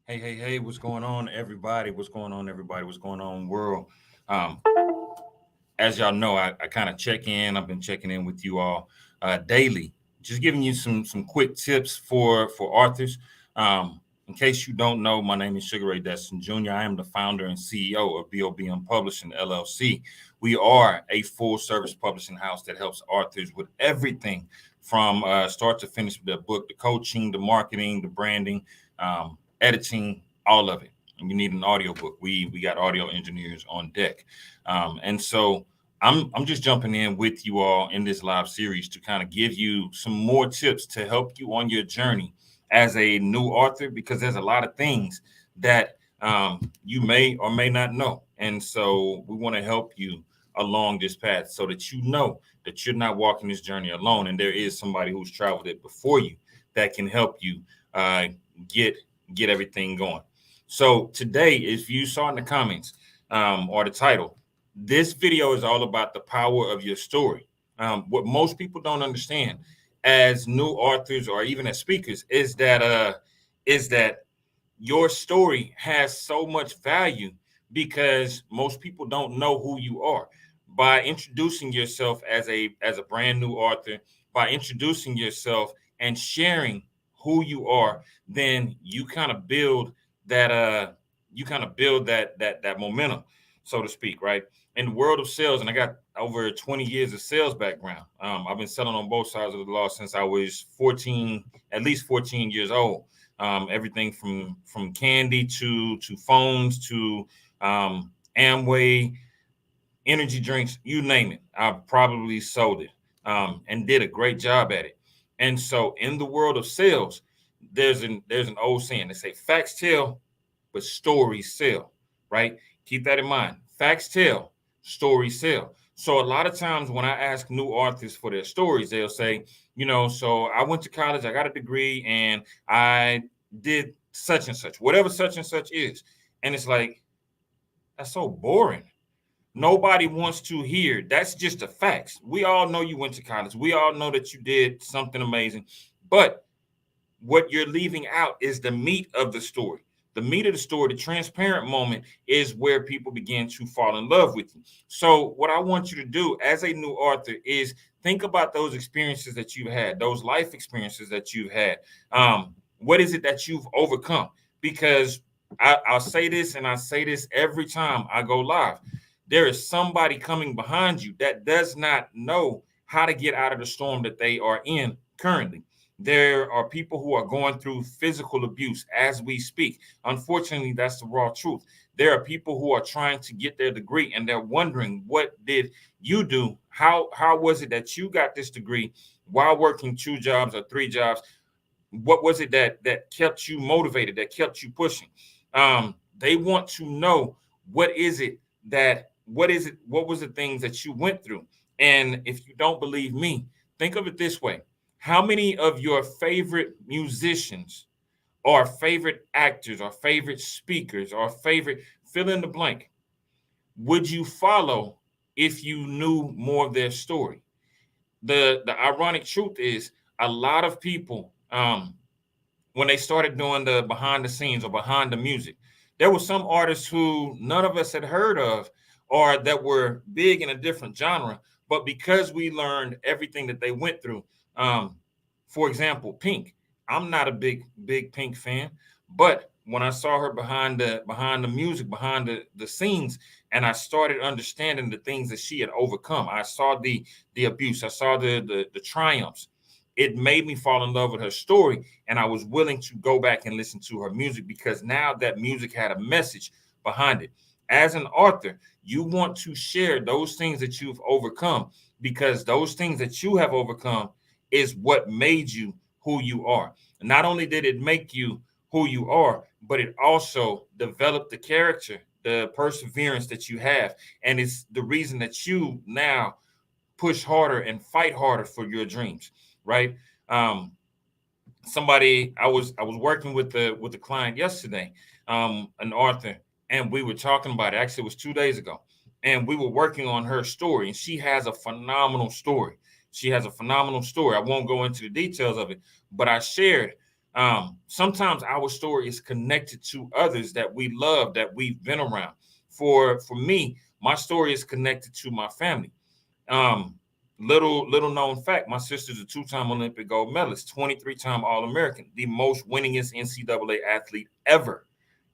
Hey, what's going on, everybody? What's going on, everybody? What's going on, world? Um, as y'all know, I kind of check in. I've been checking in with you all daily, just giving you some quick tips for authors. In case you don't know, my name is Ray Destin Jr. I am the founder and CEO of BOBM Publishing LLC. We are a full service publishing house that helps authors with everything from start to finish with their book, the coaching, the marketing, the branding, editing, all of it. And you need an audiobook. We got audio engineers on deck. And so I'm just jumping in with you all in this live series to kind of give you some more tips to help you on your journey as a new author, because there's a lot of things that you may or may not know. And so we want to help you along this path so that you know that you're not walking this journey alone, and there is somebody who's traveled it before you that can help you uh, get get everything going. So today, if you saw in the comments or the title, this video is all about the power of your story. What most people don't understand as new authors or even as speakers is that your story has so much value because most people don't know who you are. By introducing yourself as a brand new author, by introducing yourself and sharing who you are, then you kind of build that momentum, so to speak, right? In the world of sales, and I got over 20 years of sales background. I've been selling on both sides of the law since I was 14, at least 14 years old. Everything from candy to phones to Amway, energy drinks, you name it. I've probably sold it and did a great job at it. And so, in the world of sales, there's an old saying. They say facts tell, but stories sell. Right? Keep that in mind. Facts tell, stories sell. So a lot of times when I ask new authors for their stories, they'll say, so I went to college, I got a degree, and I did such and such is. And it's like, that's so boring. Nobody wants to hear. That's just the facts. We all know you went to college. We all know that you did something amazing. But what you're leaving out is the meat of the story. The meat of the story, the transparent moment, is where people begin to fall in love with you. So, what I want you to do as a new author is think about those experiences that you've had, those life experiences that you've had. What is it that you've overcome? Because I'll say this, and I say this every time I go live. There is somebody coming behind you that does not know how to get out of the storm that they are in currently. There are people who are going through physical abuse as we speak. Unfortunately, that's the raw truth. There are people who are trying to get their degree and they're wondering, what did you do? How was it that you got this degree while working two jobs or three jobs? What was it that kept you motivated, that kept you pushing? They want to know, what was the things that you went through? And if you don't believe me, think of it this way. How many of your favorite musicians or favorite actors or favorite speakers or favorite fill in the blank would you follow if you knew more of their story? The ironic truth is, a lot of people, when they started doing the behind the scenes or behind the music, there were some artists who none of us had heard of or that were big in a different genre. But because we learned everything that they went through, um, for example, Pink. I'm not a big Pink fan, but when I saw her behind the music, behind the scenes, and I started understanding the things that she had overcome, I saw the abuse, I saw the triumphs. It made me fall in love with her story, and I was willing to go back and listen to her music because now that music had a message behind it. As an author, you want to share those things that you've overcome, because those things that you have overcome is what made you who you are. Not only did it make you who you are, but it also developed the character, the perseverance that you have. And it's the reason that you now push harder and fight harder for your dreams, right? Um, somebody I was working with the client yesterday, an author, and we were talking about it. Actually, it was 2 days ago, and we were working on her story, and she has a phenomenal story. She has a phenomenal story. I won't go into the details of it, but I shared. Sometimes our story is connected to others that we love, that we've been around. For me, my story is connected to my family. Um, little known fact: my sister's a two-time Olympic gold medalist, 23-time All-American, the most winningest NCAA athlete ever,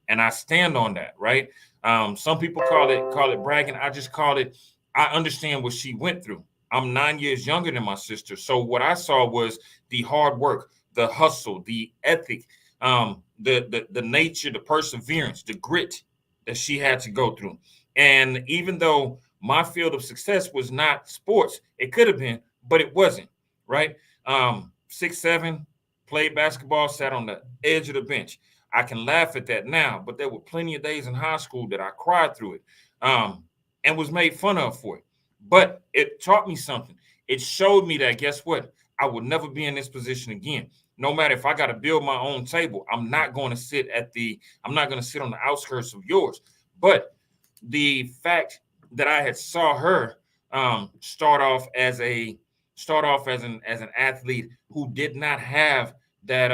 and I stand on that. Right? Some people call it bragging. I just call it. I understand what she went through. I'm 9 years younger than my sister, so what I saw was the hard work, the hustle, the ethic, the nature, the perseverance, the grit that she had to go through. And even though my field of success was not sports, it could have been, but it wasn't. Right? 6'7", played basketball, sat on the edge of the bench. I can laugh at that now, but there were plenty of days in high school that I cried through it, and was made fun of for it. But it taught me something. It showed me that, guess what? I will never be in this position again. No matter if I got to build my own table, I'm not going to sit on the outskirts of yours. But the fact that I had saw her start off as an athlete who did not have that,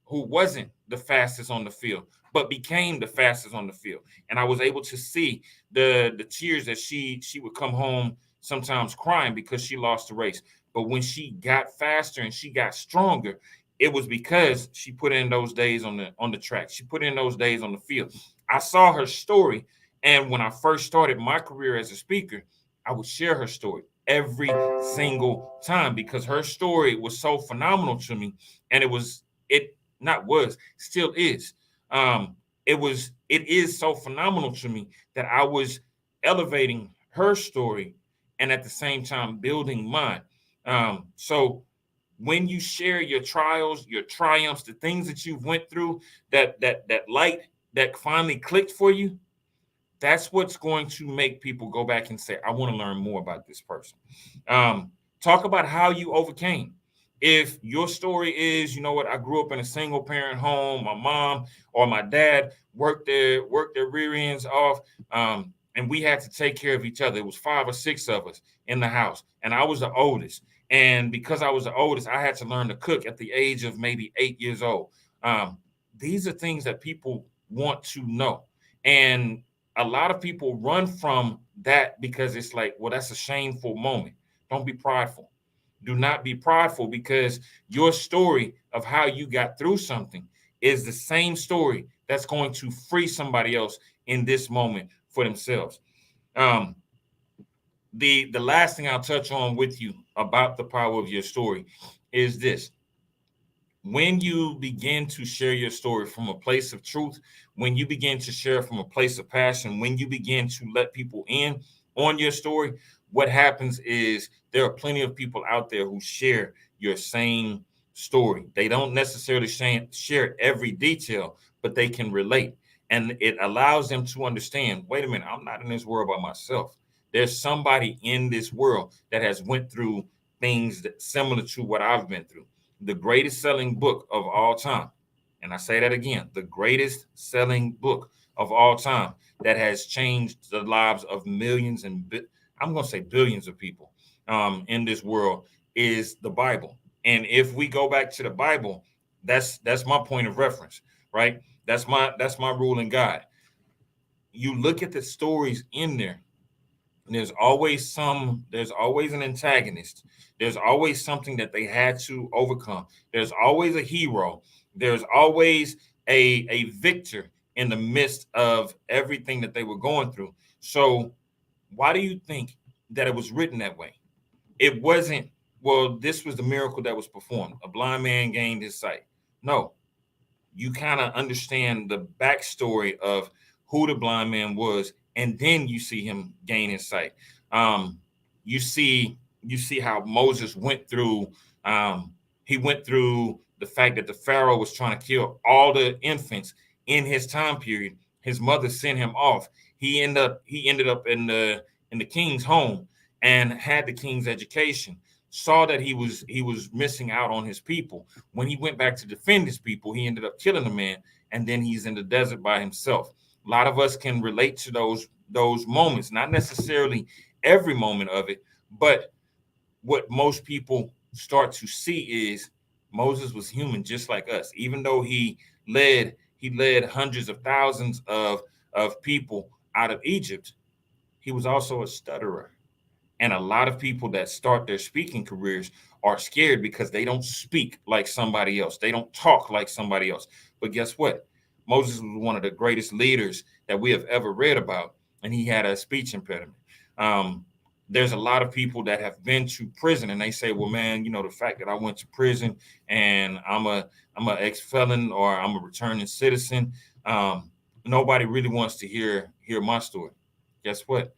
who wasn't the fastest on the field, but became the fastest on the field. And I was able to see the tears that she would come home sometimes crying because she lost the race. But when she got faster and she got stronger, it was because she put in those days on the track. She put in those days on the field. I saw her story, and when I first started my career as a speaker, I would share her story every single time because her story was so phenomenal to me, and it not was still is. It is so phenomenal to me that I was elevating her story and at the same time building mine. So when you share your trials, your triumphs, the things that you've went through, that light that finally clicked for you, that's what's going to make people go back and say, I want to learn more about this person. Talk about how you overcame. If your story is, you know what, I grew up in a single parent home, my mom or my dad worked their rear ends off, and we had to take care of each other. It was 5 or 6 of us in the house, and I was the oldest. And because I was the oldest, I had to learn to cook at the age of maybe 8 years old. These are things that people want to know. And a lot of people run from that because it's like, well, that's a shameful moment. Don't be prideful. Do not be prideful, because your story of how you got through something is the same story that's going to free somebody else in this moment for themselves. Um, the last thing I'll touch on with you about the power of your story is this: when you begin to share your story from a place of truth, when you begin to share from a place of passion, when you begin to let people in on your story, what happens is there are plenty of people out there who share your same story. They don't necessarily share every detail, but they can relate. And it allows them to understand, wait a minute, I'm not in this world by myself. There's somebody in this world that has went through things that similar to what I've been through. The greatest selling book of all time, and I say that again, the greatest selling book of all time that has changed the lives of millions and I'm going to say billions of people in this world is the Bible. And if we go back to the Bible, that's my point of reference, right? That's my rule and guide. You look at the stories in there, there's always an antagonist. There's always something that they had to overcome. There's always a hero. There's always a victor in the midst of everything that they were going through. So why do you think that it was written that way? It wasn't, well, this was the miracle that was performed. A blind man gained his sight. No, you kind of understand the backstory of who the blind man was, and then you see him gain his sight. You see how Moses went through. He went through the fact that the Pharaoh was trying to kill all the infants in his time period. His mother sent him off. He ended up in the king's home and had the king's education. Saw that he was missing out on his people. When he went back to defend his people, he ended up killing a man, and then he's in the desert by himself. A lot of us can relate to those moments, not necessarily every moment of it, but what most people start to see is Moses was human just like us. Even though he led hundreds of thousands of people out of Egypt, he was also a stutterer. And a lot of people that start their speaking careers are scared because they don't speak like somebody else. They don't talk like somebody else. But guess what? Moses was one of the greatest leaders that we have ever read about, and he had a speech impediment. Um, there's a lot of people that have been to prison, and they say, "Well, man, the fact that I went to prison and I'm a ex-felon or I'm a returning citizen, um, nobody really wants to hear my story." Guess what?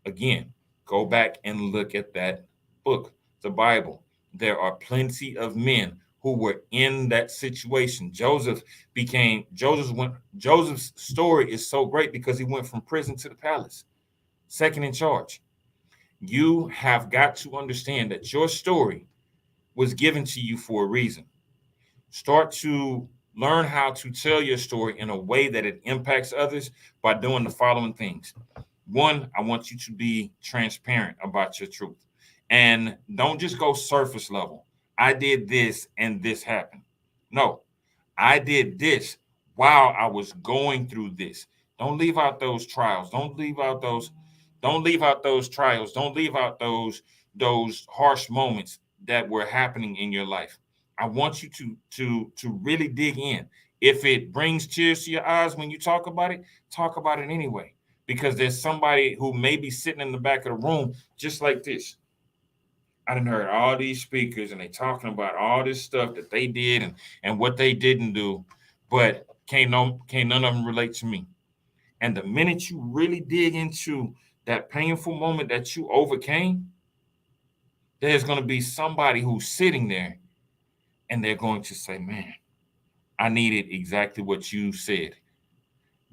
Again, go back and look at that book, the Bible. There are plenty of men who were in that situation. Joseph's story is so great because he went from prison to the palace, second in charge. You have got to understand that your story was given to you for a reason. Start to learn how to tell your story in a way that it impacts others by doing the following things. One, I want you to be transparent about your truth. And don't just go surface level. I did this and this happened. No, I did this while I was going through this. Don't leave out those trials. Don't leave out those trials. Don't leave out those harsh moments that were happening in your life. I want you to really dig in. If it brings tears to your eyes when you talk about it anyway. Because there's somebody who may be sitting in the back of the room just like this. I done heard all these speakers and they talking about all this stuff that they did and what they didn't do, but can't none of them relate to me. And the minute you really dig into that painful moment that you overcame, there's going to be somebody who's sitting there and they're going to say, "Man, I needed exactly what you said."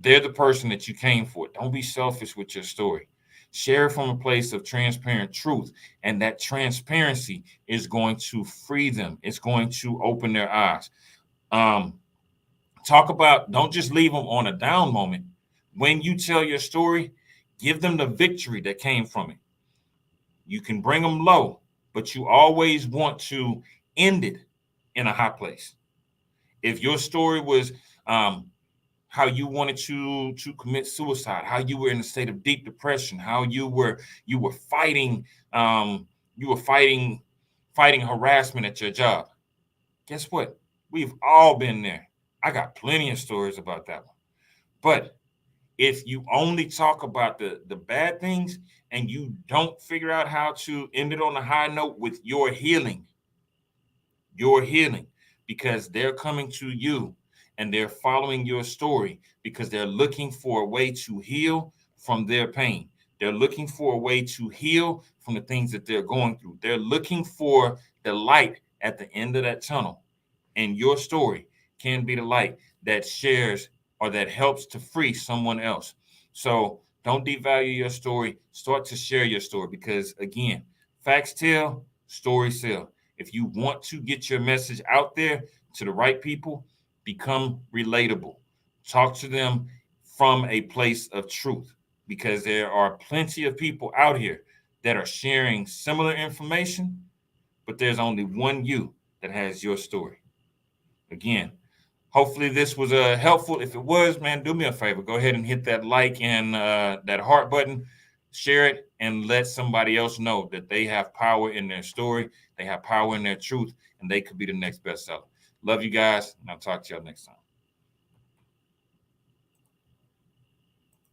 They're the person that you came for. Don't be selfish with your story. Share from a place of transparent truth, and that transparency is going to free them. It's going to open their eyes. Um, don't just leave them on a down moment. When you tell your story, give them the victory that came from it. You can bring them low, but you always want to end it in a high place. If your story was how you wanted to commit suicide, how you were in a state of deep depression, how you were fighting um, you were fighting harassment at your job. Guess what? We've all been there. I got plenty of stories about that one. But if you only talk about the bad things and you don't figure out how to end it on a high note with your healing, because they're coming to you and they're following your story because they're looking for a way to heal from their pain. They're looking for a way to heal from the things that they're going through. They're looking for the light at the end of that tunnel. And your story can be the light that shares or that helps to free someone else. So don't devalue your story. Start to share your story because, again, facts tell, stories sell. If you want to get your message out there to the right people, become relatable. Talk to them from a place of truth because there are plenty of people out here that are sharing similar information, but there's only one you that has your story. Again, hopefully this was helpful. If it was, man, do me a favor. Go ahead and hit that like and that heart button. Share it and let somebody else know that they have power in their story. They have power in their truth, and they could be the next bestseller. Love you guys, and I'll talk to y'all next time.